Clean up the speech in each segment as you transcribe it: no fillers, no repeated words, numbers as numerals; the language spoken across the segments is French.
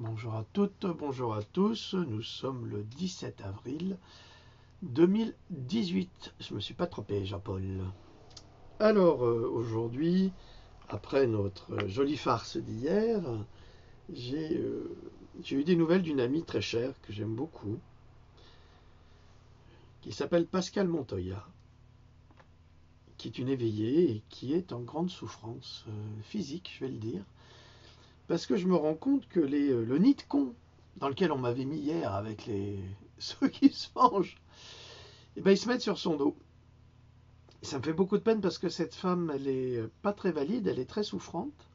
Bonjour à toutes, bonjour à tous. Nous sommes le 17 avril 2018. Je me suis pas trompé, Jean-Paul. Alors, aujourd'hui, après notre jolie farce d'hier, j'ai eu des nouvelles d'une amie très chère que j'aime beaucoup, qui s'appelle Pascal Montoya, qui est une éveillée et qui est en grande souffrance physique, je vais le dire. Parce que je me rends compte que le nid de con dans lequel on m'avait mis hier avec ceux qui se mangent, eh ben, ils se mettent sur son dos. Et ça me fait beaucoup de peine parce que cette femme, elle est pas très valide, elle est très souffrante.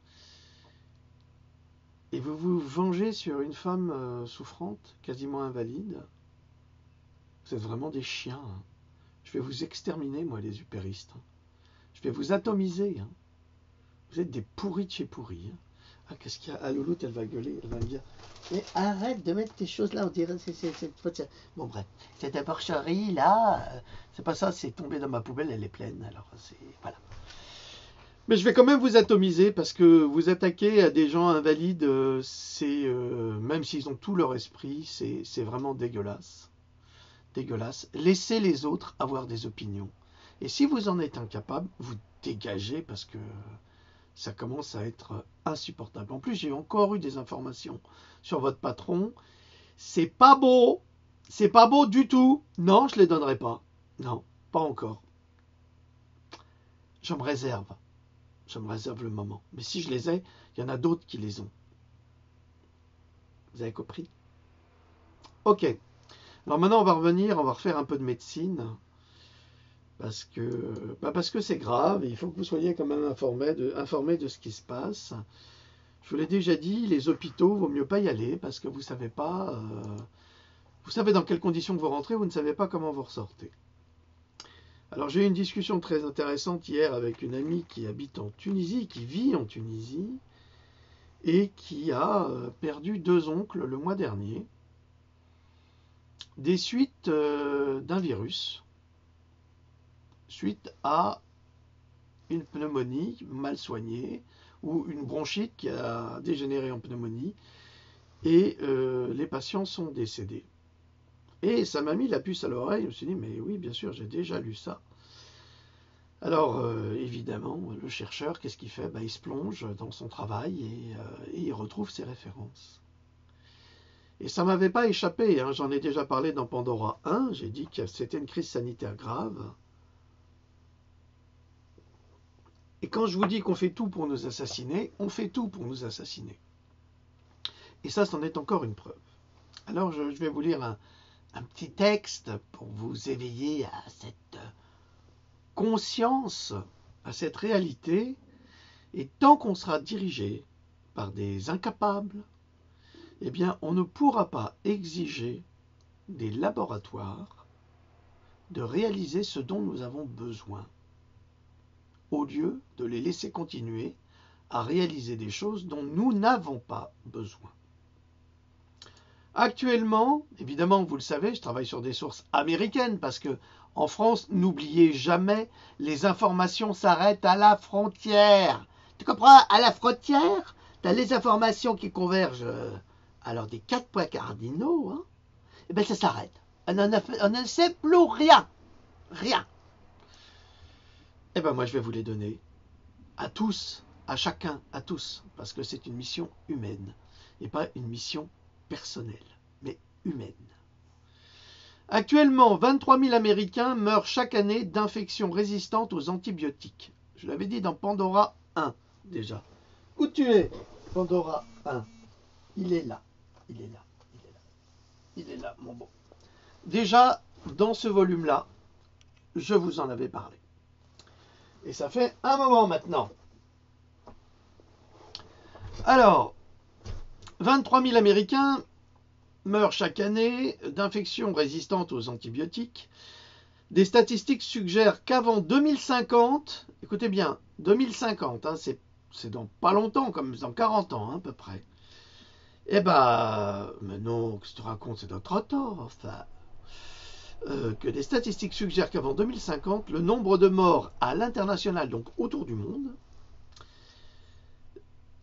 Et vous vous vengez sur une femme souffrante, quasiment invalide. Vous êtes vraiment des chiens. Hein. Je vais vous exterminer, moi, les upéristes. Hein. Je vais vous atomiser. Hein. Vous êtes des pourris de chez pourris. Hein. Ah, qu'est-ce qu'il y a? Ah, Louloute, elle va gueuler, elle va me dire. Mais arrête de mettre tes choses là, on dirait c'est. Bon, bref, cette porcherie là, c'est pas ça, c'est tombé dans ma poubelle, elle est pleine, alors c'est. Voilà. Mais je vais quand même vous atomiser parce que vous attaquez à des gens invalides, même s'ils ont tout leur esprit, c'est vraiment dégueulasse. Dégueulasse. Laissez les autres avoir des opinions. Et si vous en êtes incapable, vous dégagez parce que ça commence à être insupportable. En plus, j'ai encore eu des informations sur votre patron. C'est pas beau du tout. Non, je ne les donnerai pas. Non, pas encore. Je me réserve le moment. Mais si je les ai, il y en a d'autres qui les ont. Vous avez compris? Ok. Alors maintenant, on va refaire un peu de médecine. Parce que c'est grave, il faut que vous soyez quand même informé de ce qui se passe. Je vous l'ai déjà dit, les hôpitaux, vaut mieux pas y aller parce que vous savez pas, vous savez dans quelles conditions vous rentrez, vous ne savez pas comment vous ressortez. Alors j'ai eu une discussion très intéressante hier avec une amie qui habite en Tunisie, qui vit en Tunisie et qui a perdu 2 oncles le mois dernier des suites d'un virus, suite à une pneumonie mal soignée ou une bronchite qui a dégénéré en pneumonie et les patients sont décédés. Et ça m'a mis la puce à l'oreille, je me suis dit mais oui bien sûr j'ai déjà lu ça. Alors évidemment le chercheur qu'est-ce qu'il fait? Il se plonge dans son travail et il retrouve ses références. Et ça ne m'avait pas échappé, hein. J'en ai déjà parlé dans Pandora 1, j'ai dit que c'était une crise sanitaire grave. Et quand je vous dis qu'on fait tout pour nous assassiner, on fait tout pour nous assassiner. Et ça, c'en est encore une preuve. Alors, je vais vous lire un petit texte pour vous éveiller à cette conscience, à cette réalité. Et tant qu'on sera dirigé par des incapables, eh bien, on ne pourra pas exiger des laboratoires de réaliser ce dont nous avons besoin, au lieu de les laisser continuer à réaliser des choses dont nous n'avons pas besoin. Actuellement, évidemment, vous le savez, je travaille sur des sources américaines parce que en France, n'oubliez jamais, les informations s'arrêtent à la frontière. Tu comprends? À la frontière, tu as les informations qui convergent alors des 4 points cardinaux, hein, et bien ça s'arrête. On ne sait plus rien. Rien. Et bien moi, je vais vous les donner à tous, à chacun, à tous, parce que c'est une mission humaine et pas une mission personnelle, mais humaine. Actuellement, 23 000 Américains meurent chaque année d'infections résistantes aux antibiotiques. Je l'avais dit dans Pandora 1 déjà. Où tu es, Pandora 1? Il est là, il est là, il est là. Il est là, mon beau. Déjà, dans ce volume-là, je vous en avais parlé. Et ça fait un moment maintenant. Alors, 23 000 Américains meurent chaque année d'infections résistantes aux antibiotiques. Des statistiques suggèrent qu'avant 2050, écoutez bien, 2050, hein, c'est dans pas longtemps, comme dans 40 ans hein, à peu près. Eh ben, mais non, qu'est-ce que tu racontes, c'est dans 30 ans, enfin. Que des statistiques suggèrent qu'avant 2050, le nombre de morts à l'international, donc autour du monde,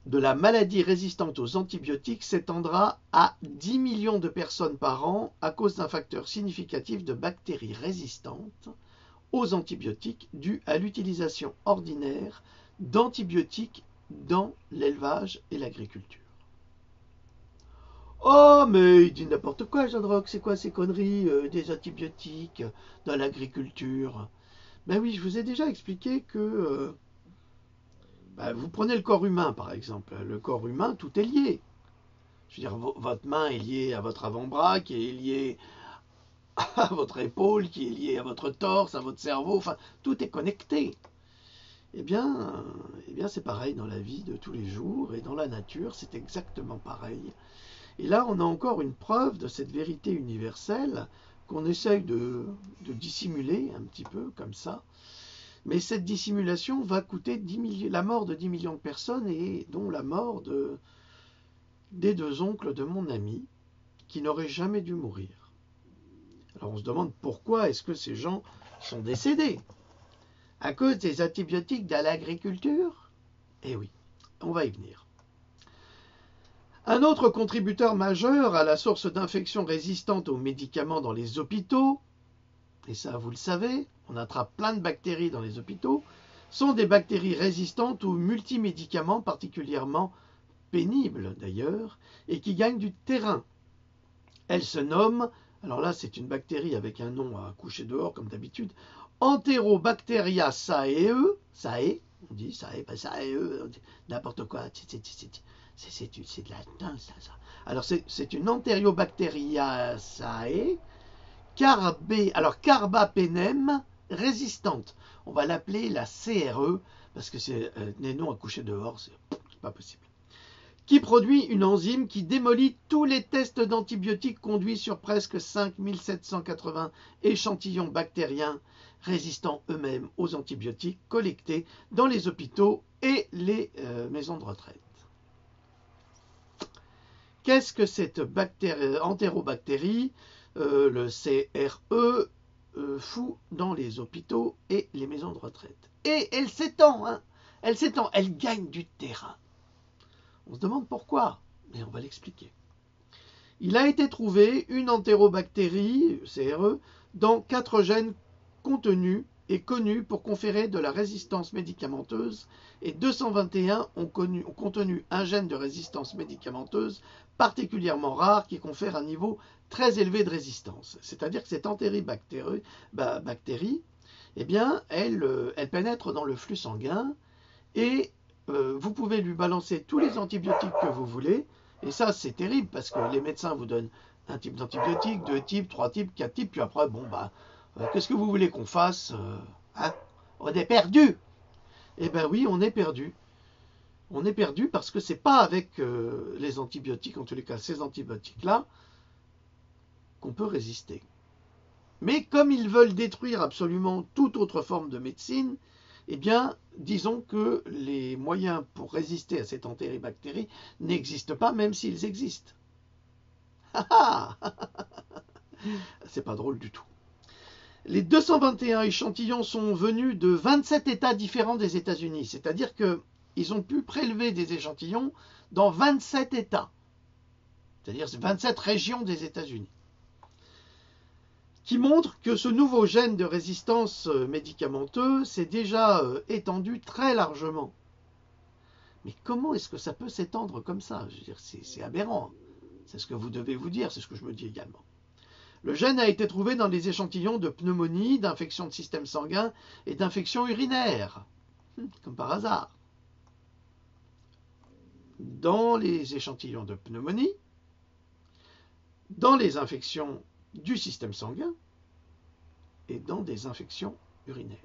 de la maladie résistante aux antibiotiques s'étendra à 10 millions de personnes par an à cause d'un facteur significatif de bactéries résistantes aux antibiotiques dû à l'utilisation ordinaire d'antibiotiques dans l'élevage et l'agriculture. Oh, mais il dit n'importe quoi, Jean Roch, c'est quoi ces conneries des antibiotiques dans l'agriculture? Ben oui, je vous ai déjà expliqué que vous prenez le corps humain, par exemple. Le corps humain, tout est lié. Je veux dire, votre main est liée à votre avant-bras, qui est lié à votre épaule, qui est lié à votre torse, à votre cerveau, enfin, tout est connecté. Eh bien c'est pareil dans la vie de tous les jours et dans la nature, c'est exactement pareil. Et là, on a encore une preuve de cette vérité universelle qu'on essaye de dissimuler un petit peu comme ça. Mais cette dissimulation va coûter la mort de 10 millions de personnes et dont la mort des deux oncles de mon ami qui n'auraient jamais dû mourir. Alors on se demande pourquoi est-ce que ces gens sont décédés? À cause des antibiotiques dans l'agriculture? Eh oui, on va y venir. Un autre contributeur majeur à la source d'infections résistantes aux médicaments dans les hôpitaux, et ça vous le savez, on attrape plein de bactéries dans les hôpitaux, sont des bactéries résistantes aux multimédicaments particulièrement pénibles d'ailleurs, et qui gagnent du terrain. Elle se nomme, alors là c'est une bactérie avec un nom à coucher dehors comme d'habitude, Enterobacteria saeae, on dit saeae, pas saeae, n'importe quoi, c'est de latin ça. Alors c'est une Enterobacteriaceae carbapenem résistante. On va l'appeler la CRE parce que c'est des noms à coucher dehors, c'est pas possible. Qui produit une enzyme qui démolit tous les tests d'antibiotiques conduits sur presque 5780 échantillons bactériens résistants eux-mêmes aux antibiotiques collectés dans les hôpitaux et les maisons de retraite. Qu'est-ce que cette entérobactérie, le CRE, fout dans les hôpitaux et les maisons de retraite? Et elle s'étend, elle gagne du terrain. On se demande pourquoi, mais on va l'expliquer. Il a été trouvé une entérobactérie, CRE, dans 4 gènes contenus et connus pour conférer de la résistance médicamenteuse, et 221 ont contenu un gène de résistance médicamenteuse particulièrement rare qui confère un niveau très élevé de résistance. C'est-à-dire que cette entérobactérie, eh bien, elle pénètre dans le flux sanguin et vous pouvez lui balancer tous les antibiotiques que vous voulez, et ça c'est terrible parce que les médecins vous donnent un type d'antibiotique, 2 types, 3 types, 4 types, puis après, qu'est-ce que vous voulez qu'on fasse On est perdu. Eh bien oui, on est perdu. On est perdu parce que c'est pas avec les antibiotiques, en tous les cas ces antibiotiques-là, qu'on peut résister. Mais comme ils veulent détruire absolument toute autre forme de médecine, eh bien, disons que les moyens pour résister à cette entérobactérie n'existent pas, même s'ils existent. C'est pas drôle du tout. Les 221 échantillons sont venus de 27 États différents des États-Unis, c'est-à-dire qu'ils ont pu prélever des échantillons dans 27 États, c'est-à-dire 27 régions des États-Unis, qui montrent que ce nouveau gène de résistance médicamenteuse s'est déjà étendu très largement. Mais comment est-ce que ça peut s'étendre comme ça? Je veux dire, c'est aberrant. C'est ce que vous devez vous dire, c'est ce que je me dis également. Le gène a été trouvé dans les échantillons de pneumonie, d'infection de système sanguin et d'infection urinaire, comme par hasard. Dans les échantillons de pneumonie, dans les infections du système sanguin et dans des infections urinaires.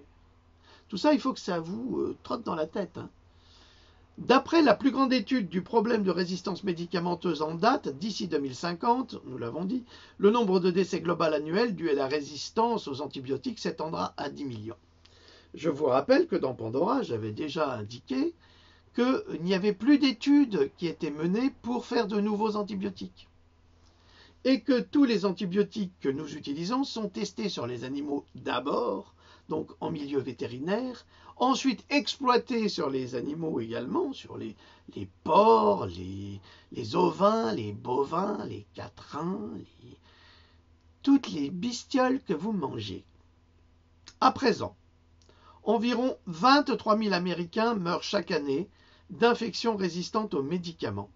Tout ça, il faut que ça vous trotte dans la tête. D'après la plus grande étude du problème de résistance médicamenteuse en date, d'ici 2050, nous l'avons dit, le nombre de décès global annuel dû à la résistance aux antibiotiques s'étendra à 10 millions. Je vous rappelle que dans Pandora, j'avais déjà indiqué qu'il n'y avait plus d'études qui étaient menées pour faire de nouveaux antibiotiques. Et que tous les antibiotiques que nous utilisons sont testés sur les animaux d'abord, donc en milieu vétérinaire, ensuite exploité sur les animaux également, sur les porcs, les ovins, les bovins, les catrins, toutes les bestioles que vous mangez. À présent, environ 23 000 Américains meurent chaque année d'infections résistantes aux médicaments.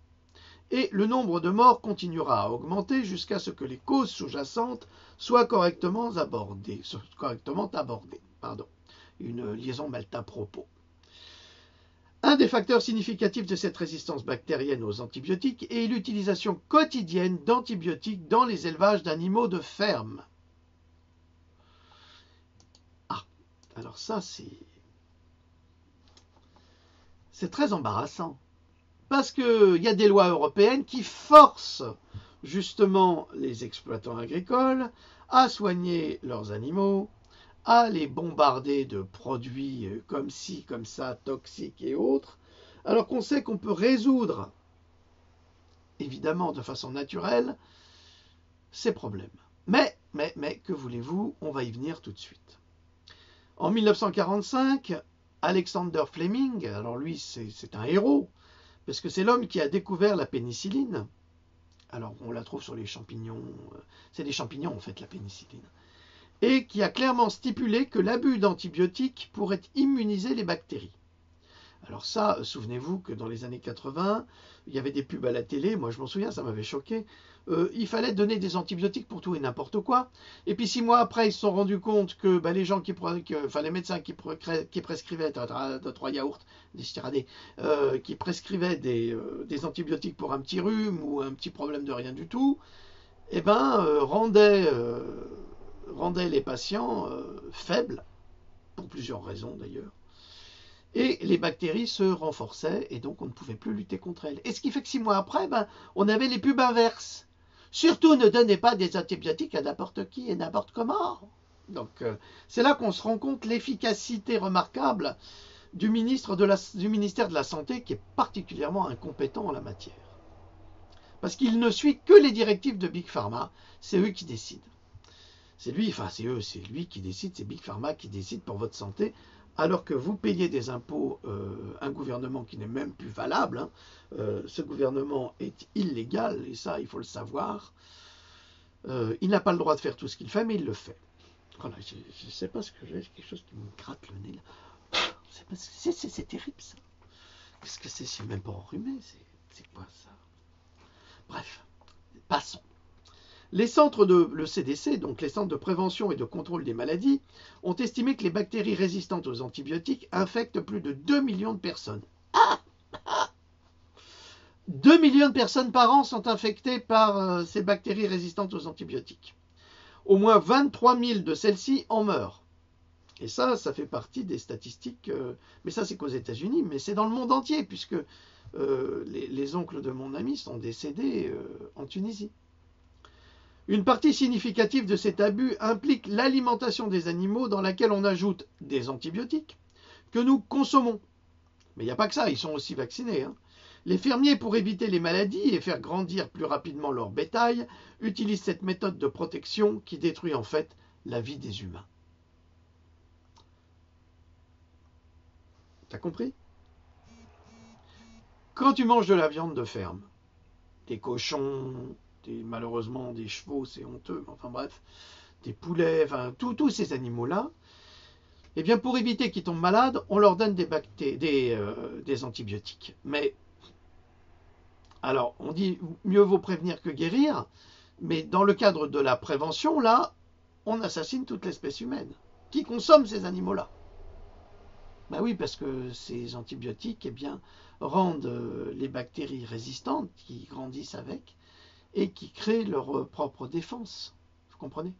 Et le nombre de morts continuera à augmenter jusqu'à ce que les causes sous-jacentes soient correctement abordées. Une liaison malta-propos. Un des facteurs significatifs de cette résistance bactérienne aux antibiotiques est l'utilisation quotidienne d'antibiotiques dans les élevages d'animaux de ferme. Ah, alors ça c'est très embarrassant. Parce qu'il y a des lois européennes qui forcent justement les exploitants agricoles à soigner leurs animaux, à les bombarder de produits comme ci, comme ça, toxiques et autres, alors qu'on sait qu'on peut résoudre, évidemment de façon naturelle, ces problèmes. Mais, que voulez-vous, on va y venir tout de suite. En 1945, Alexander Fleming, alors lui c'est un héros, parce que c'est l'homme qui a découvert la pénicilline. Alors, on la trouve sur les champignons. C'est des champignons, en fait, la pénicilline. Et qui a clairement stipulé que l'abus d'antibiotiques pourrait immuniser les bactéries. Alors ça, souvenez-vous que dans les années 80, il y avait des pubs à la télé. Moi, je m'en souviens, ça m'avait choqué. Il fallait donner des antibiotiques pour tout et n'importe quoi. Et puis 6 mois après, ils se sont rendus compte que les gens les médecins qui prescrivaient 3 yaourts, des stiradés, qui prescrivaient des antibiotiques pour un petit rhume ou un petit problème de rien du tout, rendaient les patients faibles, pour plusieurs raisons d'ailleurs. Et les bactéries se renforçaient et donc on ne pouvait plus lutter contre elles. Et ce qui fait que 6 mois après, on avait les pubs inverses. Surtout ne donnez pas des antibiotiques à n'importe qui et n'importe comment. Donc c'est là qu'on se rend compte l'efficacité remarquable du ministère de la Santé qui est particulièrement incompétent en la matière. Parce qu'il ne suit que les directives de Big Pharma, c'est eux qui décident. C'est lui qui décide, c'est Big Pharma qui décide pour votre santé, alors que vous payez des impôts, un gouvernement qui n'est même plus valable. Ce gouvernement est illégal, et ça, il faut le savoir. Il n'a pas le droit de faire tout ce qu'il fait, mais il le fait. Voilà, je ne sais pas ce que j'ai, quelque chose qui me gratte le nez. C'est terrible, ça. Qu'est-ce que c'est? Je ne suis même pas enrhumé. C'est quoi, ça? Bref, passons. Le CDC, donc les centres de prévention et de contrôle des maladies, ont estimé que les bactéries résistantes aux antibiotiques infectent plus de 2 millions de personnes. 2 millions de personnes par an sont infectées par ces bactéries résistantes aux antibiotiques. Au moins 23 000 de celles-ci en meurent. Et ça fait partie des statistiques, mais ça c'est qu'aux États-Unis, mais c'est dans le monde entier, puisque les oncles de mon ami sont décédés en Tunisie. Une partie significative de cet abus implique l'alimentation des animaux dans laquelle on ajoute des antibiotiques que nous consommons. Mais il n'y a pas que ça, ils sont aussi vaccinés. Les fermiers, pour éviter les maladies et faire grandir plus rapidement leur bétail, utilisent cette méthode de protection qui détruit en fait la vie des humains. T'as compris? Quand tu manges de la viande de ferme, des cochons, malheureusement des chevaux, c'est honteux, mais enfin bref, des poulets, enfin tous ces animaux-là, eh bien pour éviter qu'ils tombent malades, on leur donne des antibiotiques. Mais, alors on dit mieux vaut prévenir que guérir, mais dans le cadre de la prévention, là, on assassine toute l'espèce humaine qui consomme ces animaux-là. Ben oui, parce que ces antibiotiques, eh bien, rendent les bactéries résistantes qui grandissent avec, et qui créent leur propre défense. Vous comprenez?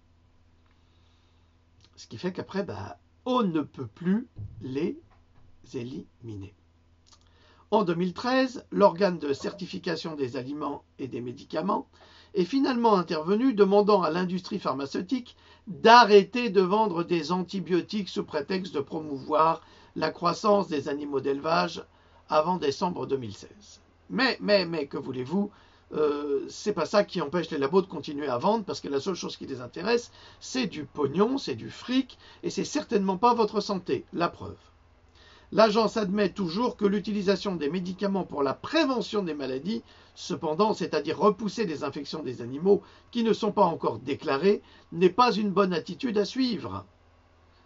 Ce qui fait qu'après, on ne peut plus les éliminer. En 2013, l'organe de certification des aliments et des médicaments est finalement intervenu demandant à l'industrie pharmaceutique d'arrêter de vendre des antibiotiques sous prétexte de promouvoir la croissance des animaux d'élevage avant décembre 2016. Mais que voulez-vous? c'est pas ça qui empêche les labos de continuer à vendre, parce que la seule chose qui les intéresse, c'est du pognon, c'est du fric, et c'est certainement pas votre santé. La preuve. L'agence admet toujours que l'utilisation des médicaments pour la prévention des maladies, cependant, c'est-à-dire repousser les infections des animaux qui ne sont pas encore déclarées, n'est pas une bonne attitude à suivre.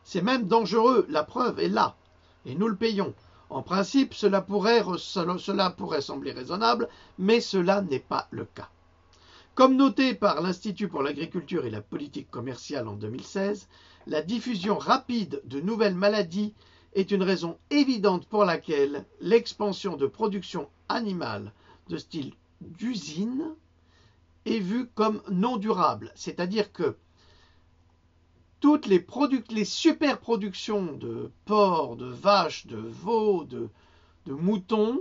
C'est même dangereux, la preuve est là, et nous le payons. En principe, cela pourrait sembler raisonnable, mais cela n'est pas le cas. Comme noté par l'Institut pour l'agriculture et la politique commerciale en 2016, la diffusion rapide de nouvelles maladies est une raison évidente pour laquelle l'expansion de production animale de style d'usine est vue comme non durable. C'est-à-dire que toutes les super productions de porcs, de vaches, de veaux, de moutons,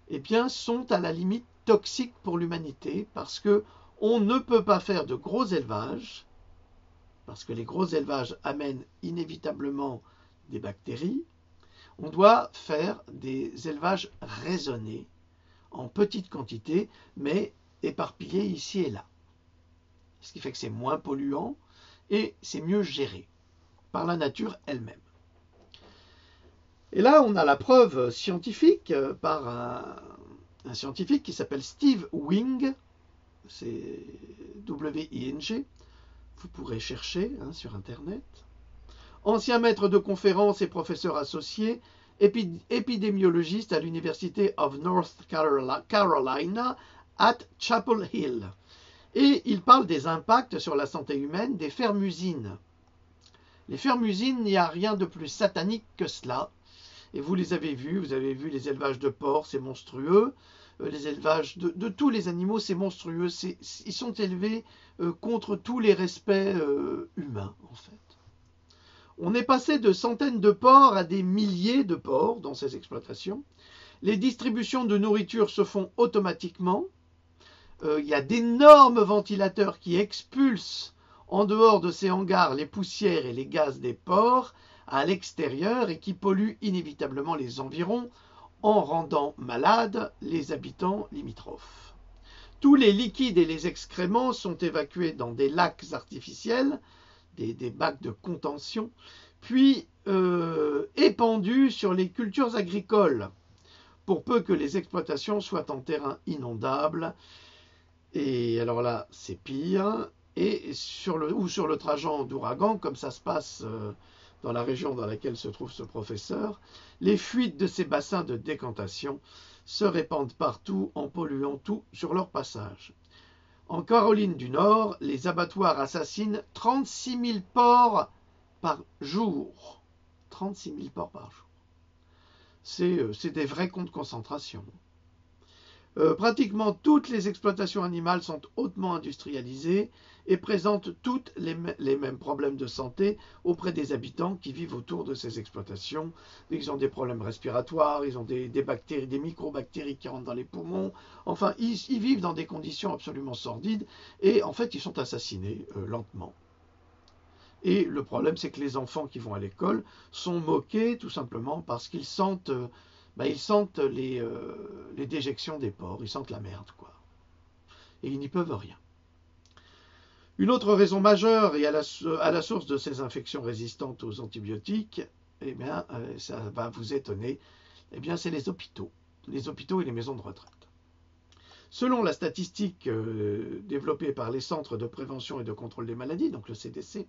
eh bien, sont à la limite toxiques pour l'humanité parce qu'on ne peut pas faire de gros élevages, parce que les gros élevages amènent inévitablement des bactéries. On doit faire des élevages raisonnés, en petite quantité, mais éparpillés ici et là. Ce qui fait que c'est moins polluant et c'est mieux géré par la nature elle-même. Et là, on a la preuve scientifique par un scientifique qui s'appelle Steve Wing, c'est W-I-N-G, vous pourrez chercher sur Internet. Ancien maître de conférences et professeur associé, épidémiologiste à l'University of North Carolina at Chapel Hill. Et il parle des impacts sur la santé humaine des fermes-usines. Les fermes-usines, il n'y a rien de plus satanique que cela. Et vous les avez vus, vous avez vu les élevages de porcs, c'est monstrueux. Les élevages de tous les animaux, c'est monstrueux. Ils sont élevés contre tous les respects humains, en fait. On est passé de centaines de porcs à des milliers de porcs dans ces exploitations. Les distributions de nourriture se font automatiquement. Il y a d'énormes ventilateurs qui expulsent en dehors de ces hangars les poussières et les gaz des porcs à l'extérieur et qui polluent inévitablement les environs en rendant malades les habitants limitrophes. Tous les liquides et les excréments sont évacués dans des lacs artificiels, des bacs de contention, puis épandus sur les cultures agricoles, pour peu que les exploitations soient en terrain inondable. Et alors là, c'est pire. Et sur le trajan d'ouragan, comme ça se passe dans la région dans laquelle se trouve ce professeur, les fuites de ces bassins de décantation se répandent partout en polluant tout sur leur passage. En Caroline du Nord, les abattoirs assassinent 36 000 porcs par jour. 36 000 porcs par jour. C'est des vrais camps de concentration. Pratiquement toutes les exploitations animales sont hautement industrialisées et présentent toutes les mêmes problèmes de santé auprès des habitants qui vivent autour de ces exploitations. Ils ont des problèmes respiratoires, ils ont des bactéries, des microbactéries qui rentrent dans les poumons. Enfin, ils vivent dans des conditions absolument sordides et en fait, ils sont assassinés lentement. Et le problème, c'est que les enfants qui vont à l'école sont moqués tout simplement parce qu'ils sentent... ils sentent les déjections des porcs, ils sentent la merde, quoi. Et ils n'y peuvent rien. Une autre raison majeure et à la source de ces infections résistantes aux antibiotiques, eh bien, ça va vous étonner, eh bien, c'est les hôpitaux et les maisons de retraite. Selon la statistique développée par les Centres de prévention et de contrôle des maladies, donc le CDC,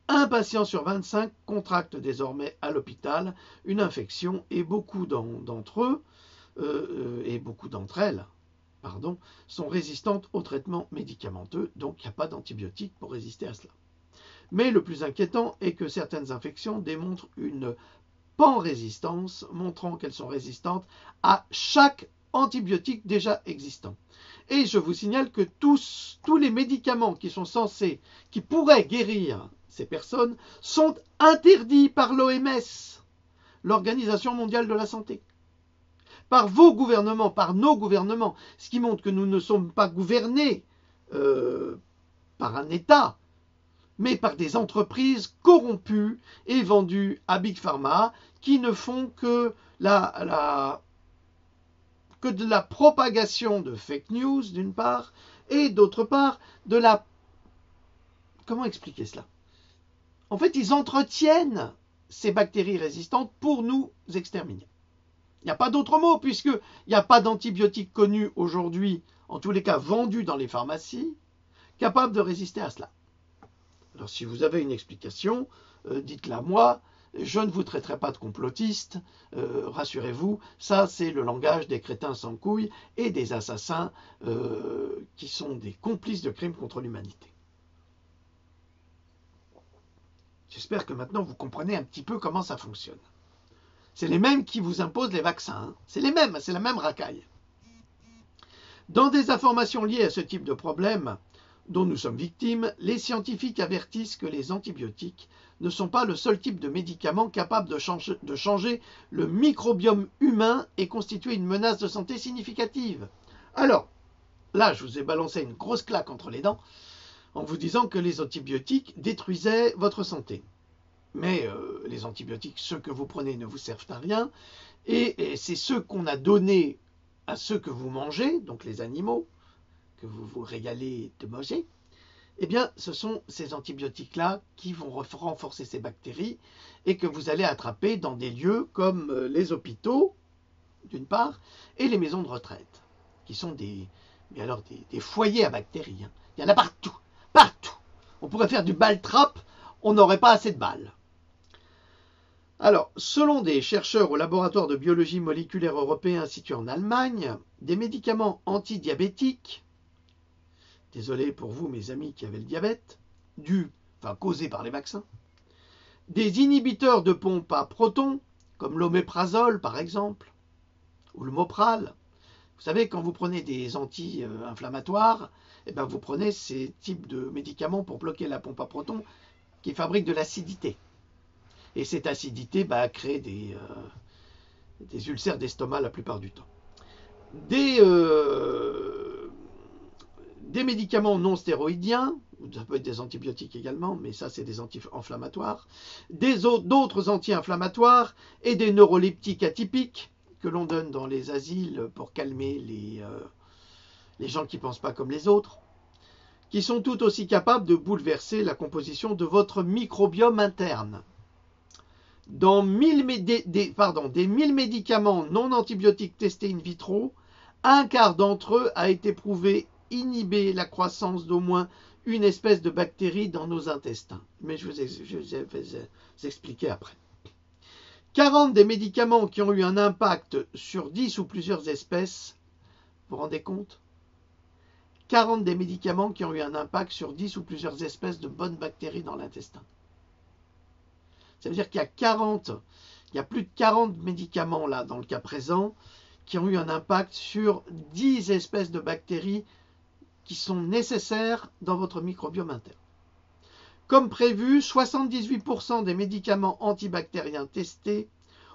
un patient sur 25 contracte désormais à l'hôpital une infection et beaucoup d'entre eux, et beaucoup d'entre elles, sont résistantes aux traitements médicamenteux, donc il n'y a pas d'antibiotiques pour résister à cela. Mais le plus inquiétant est que certaines infections démontrent une pan-résistance, montrant qu'elles sont résistantes à chaque antibiotique déjà existant. Et je vous signale que tous les médicaments qui pourraient guérir ces personnes sont interdits par l'OMS, l'Organisation mondiale de la santé, par vos gouvernements, par nos gouvernements, ce qui montre que nous ne sommes pas gouvernés par un État, mais par des entreprises corrompues et vendues à Big Pharma qui ne font que que de la propagation de fake news, d'une part, et d'autre part, de la... Comment expliquer cela? En fait, ils entretiennent ces bactéries résistantes pour nous exterminer. Il n'y a pas d'autre mot, puisqu'il n'y a pas d'antibiotiques connus aujourd'hui, en tous les cas vendus dans les pharmacies, capables de résister à cela. Alors si vous avez une explication, dites-la moi. Je ne vous traiterai pas de complotiste, rassurez-vous, ça c'est le langage des crétins sans couilles et des assassins qui sont des complices de crimes contre l'humanité. J'espère que maintenant vous comprenez un petit peu comment ça fonctionne. C'est les mêmes qui vous imposent les vaccins, hein. C'est les mêmes, c'est la même racaille. Dans des informations liées à ce type de problème dont nous sommes victimes, les scientifiques avertissent que les antibiotiques ne sont pas le seul type de médicament capable de changer le microbiome humain et constituer une menace de santé significative. Alors, là, je vous ai balancé une grosse claque entre les dents en vous disant que les antibiotiques détruisaient votre santé. Mais les antibiotiques, ceux que vous prenez, ne vous servent à rien, et c'est ceux qu'on a donnés à ceux que vous mangez, donc les animaux, que vous vous régalez de manger, eh bien, ce sont ces antibiotiques-là qui vont renforcer ces bactéries et que vous allez attraper dans des lieux comme les hôpitaux, d'une part, et les maisons de retraite, qui sont des foyers à bactéries. Hein. Il y en a partout, partout. On pourrait faire du ball trap, on n'aurait pas assez de balles. Alors, selon des chercheurs au laboratoire de biologie moléculaire européen situé en Allemagne, des médicaments antidiabétiques, désolé pour vous mes amis qui avaient le diabète, causé par les vaccins, des inhibiteurs de pompe à protons, comme l'oméprazole par exemple, ou le Mopral. Vous savez, quand vous prenez des anti-inflammatoires, eh ben vous prenez ces types de médicaments pour bloquer la pompe à protons qui fabriquent de l'acidité. Et cette acidité crée des ulcères d'estomac la plupart du temps. Des médicaments non stéroïdiens, ça peut être des antibiotiques également, mais ça c'est des anti-inflammatoires, d'autres anti-inflammatoires et des neuroleptiques atypiques que l'on donne dans les asiles pour calmer les gens qui ne pensent pas comme les autres, qui sont tout aussi capables de bouleverser la composition de votre microbiome interne. Dans des 1000 médicaments non antibiotiques testés in vitro, un quart d'entre eux a été prouvé inhiber la croissance d'au moins une espèce de bactérie dans nos intestins. Mais je vais vous expliquer après. 40 des médicaments qui ont eu un impact sur 10 ou plusieurs espèces, vous vous rendez compte? 40 des médicaments qui ont eu un impact sur 10 ou plusieurs espèces de bonnes bactéries dans l'intestin. Ça veut dire qu'il y a plus de 40 médicaments là, dans le cas présent, qui ont eu un impact sur 10 espèces de bactéries qui sont nécessaires dans votre microbiome interne. Comme prévu, 78% des médicaments antibactériens testés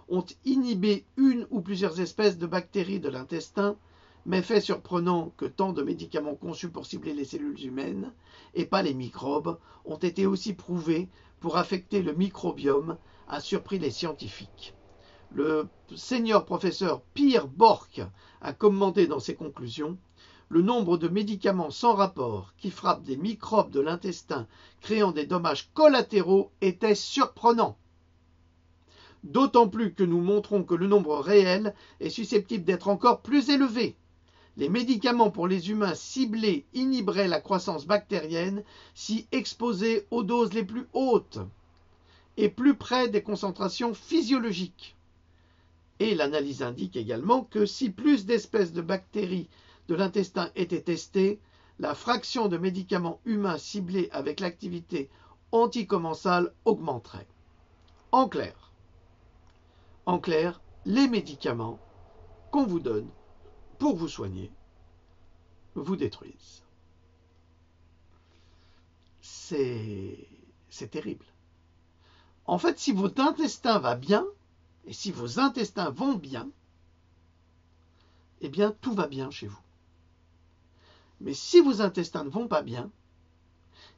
ont inhibé une ou plusieurs espèces de bactéries de l'intestin, mais fait surprenant que tant de médicaments conçus pour cibler les cellules humaines et pas les microbes ont été aussi prouvés pour affecter le microbiome, a surpris les scientifiques. Le senior professeur Pierre Bork a commenté dans ses conclusions: le nombre de médicaments sans rapport qui frappent des microbes de l'intestin créant des dommages collatéraux était surprenant. D'autant plus que nous montrons que le nombre réel est susceptible d'être encore plus élevé. Les médicaments pour les humains ciblés inhiberaient la croissance bactérienne si exposés aux doses les plus hautes et plus près des concentrations physiologiques. Et l'analyse indique également que si plus d'espèces de bactéries de l'intestin étaient testées, la fraction de médicaments humains ciblés avec l'activité anticommensale augmenterait. En clair, les médicaments qu'on vous donne pour vous soigner vous détruisent. C'est terrible. En fait, si votre intestin va bien, et si vos intestins vont bien, eh bien, tout va bien chez vous. Mais si vos intestins ne vont pas bien,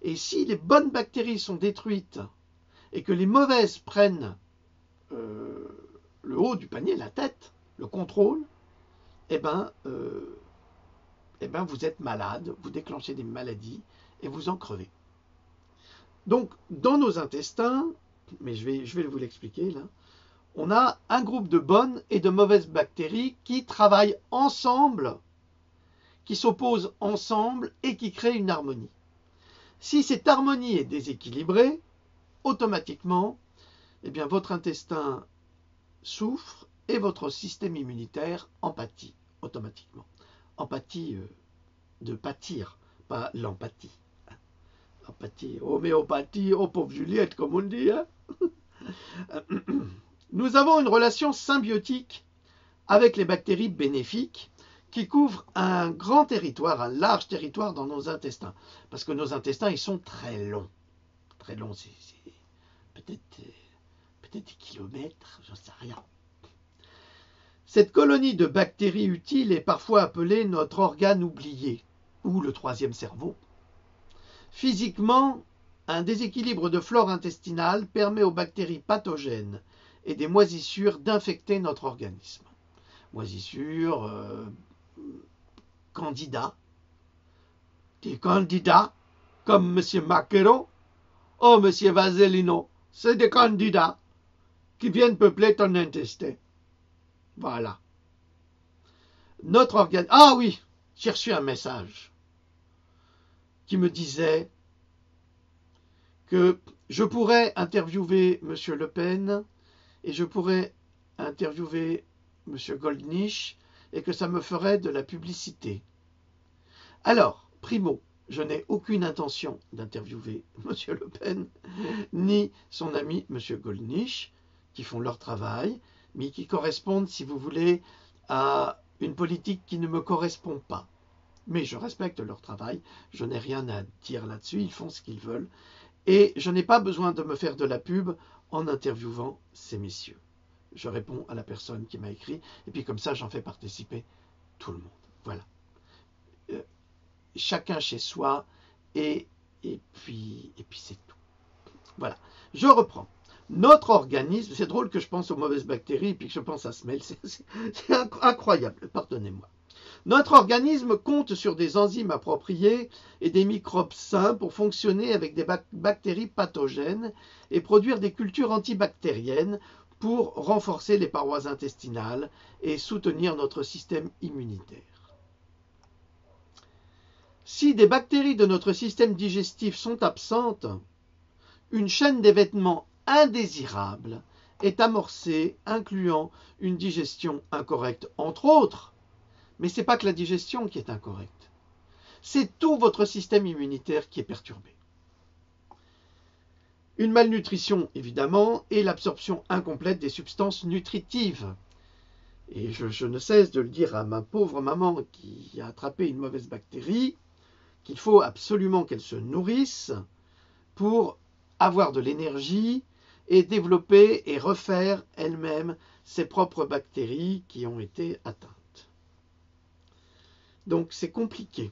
et si les bonnes bactéries sont détruites, et que les mauvaises prennent le haut du panier, la tête, le contrôle, eh ben, vous êtes malade, vous déclenchez des maladies et vous en crevez. Donc, dans nos intestins, mais je vais vous l'expliquer là, on a un groupe de bonnes et de mauvaises bactéries qui travaillent ensemble, qui s'opposent ensemble et qui créent une harmonie. Si cette harmonie est déséquilibrée, automatiquement, eh bien, votre intestin souffre et votre système immunitaire en pâtit automatiquement. Empathie de pâtir, pas l'empathie. Empathie, homéopathie, oh pauvre Juliette, comme on dit. Hein. Nous avons une relation symbiotique avec les bactéries bénéfiques qui couvrent un grand territoire, un large territoire dans nos intestins. Parce que nos intestins, ils sont très longs. Très longs, c'est peut-être des kilomètres, j'en sais rien. Cette colonie de bactéries utiles est parfois appelée notre organe oublié, ou le troisième cerveau. Physiquement, un déséquilibre de flore intestinale permet aux bactéries pathogènes et des moisissures d'infecter notre organisme. Moisissures, candidats, des candidats comme M. Macqueron, oh M. Vasellino, c'est des candidats qui viennent peupler ton intestin. Voilà. Notre organe... Ah oui, j'ai reçu un message qui me disait que je pourrais interviewer M. Le Pen et je pourrais interviewer M. Goldnich et que ça me ferait de la publicité. Alors, primo, je n'ai aucune intention d'interviewer M. Le Pen ni son ami M. Goldnich qui font leur travail, mais qui correspondent, si vous voulez, à une politique qui ne me correspond pas. Mais je respecte leur travail, je n'ai rien à dire là-dessus, ils font ce qu'ils veulent. Et je n'ai pas besoin de me faire de la pub en interviewant ces messieurs. Je réponds à la personne qui m'a écrit, et puis comme ça, j'en fais participer tout le monde. Voilà. Chacun chez soi, et puis c'est tout. Voilà. Je reprends. Notre organisme, c'est drôle que je pense aux mauvaises bactéries et puis que je pense à Smell, c'est incroyable, pardonnez-moi. Notre organisme compte sur des enzymes appropriées et des microbes sains pour fonctionner avec des bactéries pathogènes et produire des cultures antibactériennes pour renforcer les parois intestinales et soutenir notre système immunitaire. Si des bactéries de notre système digestif sont absentes, une chaîne d'événements indésirable est amorcée, incluant une digestion incorrecte, entre autres. Mais ce n'est pas que la digestion qui est incorrecte. C'est tout votre système immunitaire qui est perturbé. Une malnutrition, évidemment, et l'absorption incomplète des substances nutritives. Et je ne cesse de le dire à ma pauvre maman qui a attrapé une mauvaise bactérie, qu'il faut absolument qu'elle se nourrisse pour avoir de l'énergie et développer et refaire elle-même ses propres bactéries qui ont été atteintes. Donc c'est compliqué.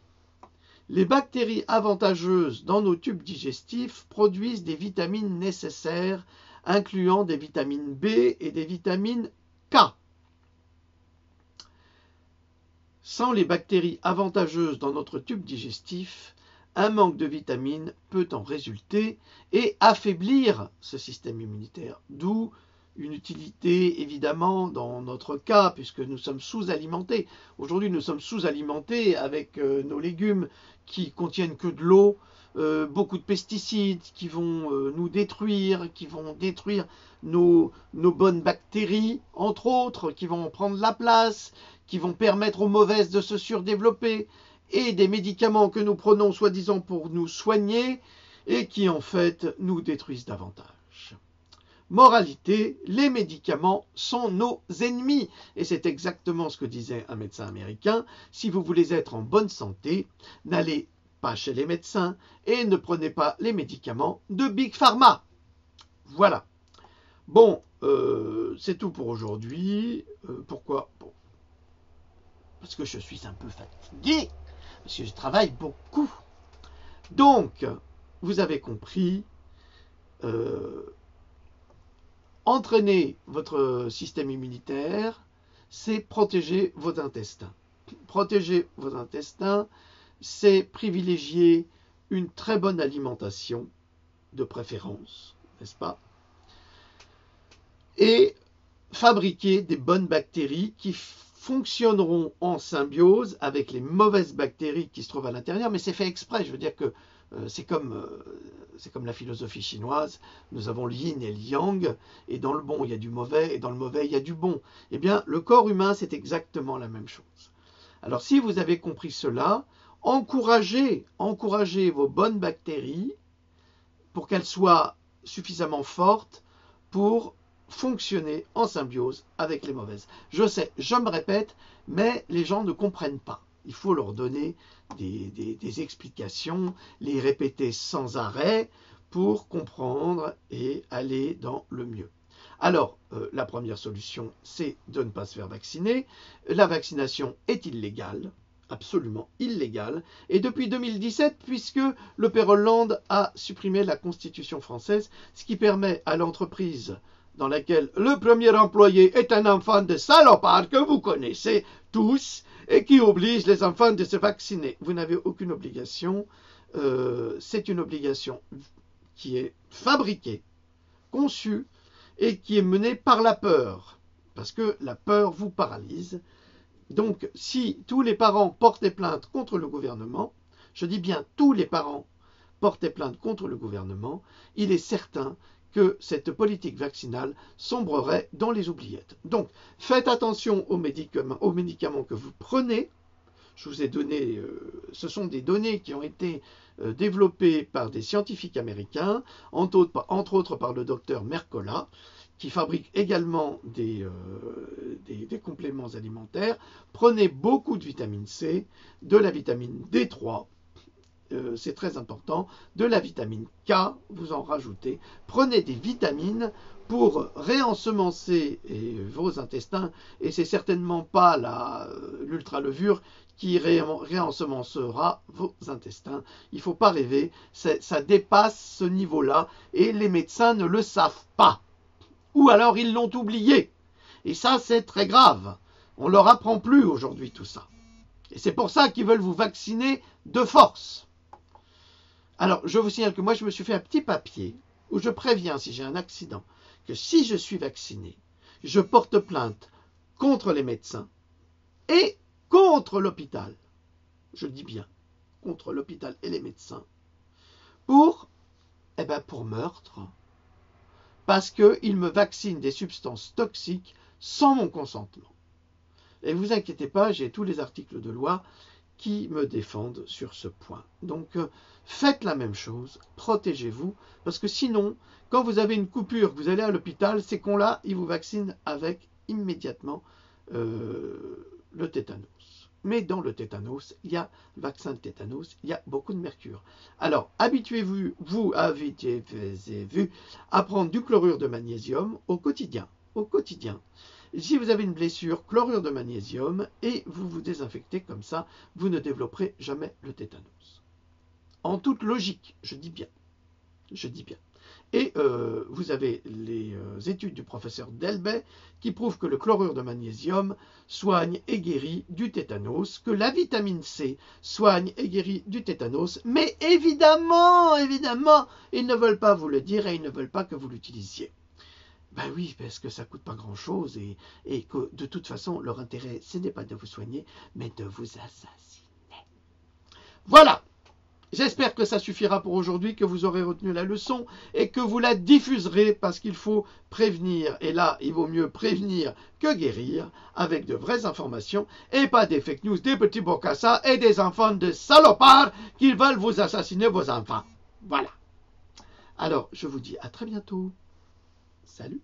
Les bactéries avantageuses dans nos tubes digestifs produisent des vitamines nécessaires, incluant des vitamines B et des vitamines K. Sans les bactéries avantageuses dans notre tube digestif, un manque de vitamines peut en résulter et affaiblir ce système immunitaire. D'où une utilité, évidemment, dans notre cas, puisque nous sommes sous-alimentés. Aujourd'hui, nous sommes sous-alimentés avec nos légumes qui contiennent que de l'eau, beaucoup de pesticides qui vont nous détruire, qui vont détruire nos bonnes bactéries, entre autres, qui vont prendre la place, qui vont permettre aux mauvaises de se surdévelopper, et des médicaments que nous prenons soi-disant pour nous soigner et qui en fait nous détruisent davantage. Moralité, les médicaments sont nos ennemis et c'est exactement ce que disait un médecin américain. Si vous voulez être en bonne santé, n'allez pas chez les médecins et ne prenez pas les médicaments de Big Pharma. Voilà. Bon, c'est tout pour aujourd'hui. Pourquoi ? Bon. Parce que je suis un peu fatigué. Parce que je travaille beaucoup. Donc, vous avez compris, entraînez votre système immunitaire, c'est protéger vos intestins. Protéger vos intestins, c'est privilégier une très bonne alimentation, de préférence, n'est-ce pas? Et fabriquer des bonnes bactéries qui fonctionneront en symbiose avec les mauvaises bactéries qui se trouvent à l'intérieur, mais c'est fait exprès. Je veux dire que c'est comme la philosophie chinoise. Nous avons le yin et le yang, et dans le bon il y a du mauvais, et dans le mauvais il y a du bon. Eh bien, le corps humain, c'est exactement la même chose. Alors, si vous avez compris cela, encouragez vos bonnes bactéries pour qu'elles soient suffisamment fortes pour fonctionner en symbiose avec les mauvaises. Je sais, je me répète, mais les gens ne comprennent pas. Il faut leur donner des explications, les répéter sans arrêt pour comprendre et aller dans le mieux. Alors, la première solution, c'est de ne pas se faire vacciner. La vaccination est illégale, absolument illégale, et depuis 2017, puisque le Père Hollande a supprimé la Constitution française, ce qui permet à l'entreprise dans laquelle le premier employé est un enfant de salopard que vous connaissez tous et qui oblige les enfants de se vacciner. Vous n'avez aucune obligation, c'est une obligation qui est fabriquée, conçue et qui est menée par la peur, parce que la peur vous paralyse. Donc, si tous les parents portaient plainte contre le gouvernement, je dis bien tous les parents portaient plainte contre le gouvernement, il est certain que cette politique vaccinale sombrerait dans les oubliettes. Donc, faites attention aux médicaments que vous prenez. Je vous ai donné, ce sont des données qui ont été développées par des scientifiques américains, entre autres par le docteur Mercola, qui fabrique également des compléments alimentaires. Prenez beaucoup de vitamine C, de la vitamine D3, c'est très important, de la vitamine K, vous en rajoutez. Prenez des vitamines pour réensemencer vos intestins, et c'est certainement pas l'ultralevure qui réensemencera vos intestins. Il ne faut pas rêver, ça dépasse ce niveau-là, et les médecins ne le savent pas. Ou alors ils l'ont oublié. Et ça, c'est très grave. On ne leur apprend plus aujourd'hui tout ça. Et c'est pour ça qu'ils veulent vous vacciner de force. Alors, je vous signale que moi, je me suis fait un petit papier où je préviens si j'ai un accident que si je suis vacciné, je porte plainte contre les médecins et contre l'hôpital. Je dis bien, contre l'hôpital et les médecins. Pour meurtre. Parce qu'ils me vaccinent des substances toxiques sans mon consentement. Et ne vous inquiétez pas, j'ai tous les articles de loi qui me défendent sur ce point. Donc, faites la même chose, protégez-vous, parce que sinon, quand vous avez une coupure, que vous allez à l'hôpital, ces cons-là, ils vous vaccinent avec immédiatement le tétanos. Mais dans le tétanos, il y a le vaccin de tétanos, il y a beaucoup de mercure. Alors, habituez-vous à prendre du chlorure de magnésium au quotidien. Si vous avez une blessure, chlorure de magnésium, et vous vous désinfectez comme ça, vous ne développerez jamais le tétanos. En toute logique, je dis bien. Et vous avez les études du professeur Delbet qui prouvent que le chlorure de magnésium soigne et guérit du tétanos, que la vitamine C soigne et guérit du tétanos, mais évidemment, ils ne veulent pas vous le dire et ils ne veulent pas que vous l'utilisiez. Ben oui, parce que ça ne coûte pas grand-chose et que de toute façon, leur intérêt, ce n'est pas de vous soigner, mais de vous assassiner. Voilà! J'espère que ça suffira pour aujourd'hui, que vous aurez retenu la leçon et que vous la diffuserez parce qu'il faut prévenir. Et là, il vaut mieux prévenir que guérir avec de vraies informations et pas des fake news, des petits bocassas et des enfants de salopards qui veulent vous assassiner vos enfants. Voilà. Alors, je vous dis à très bientôt. Salut.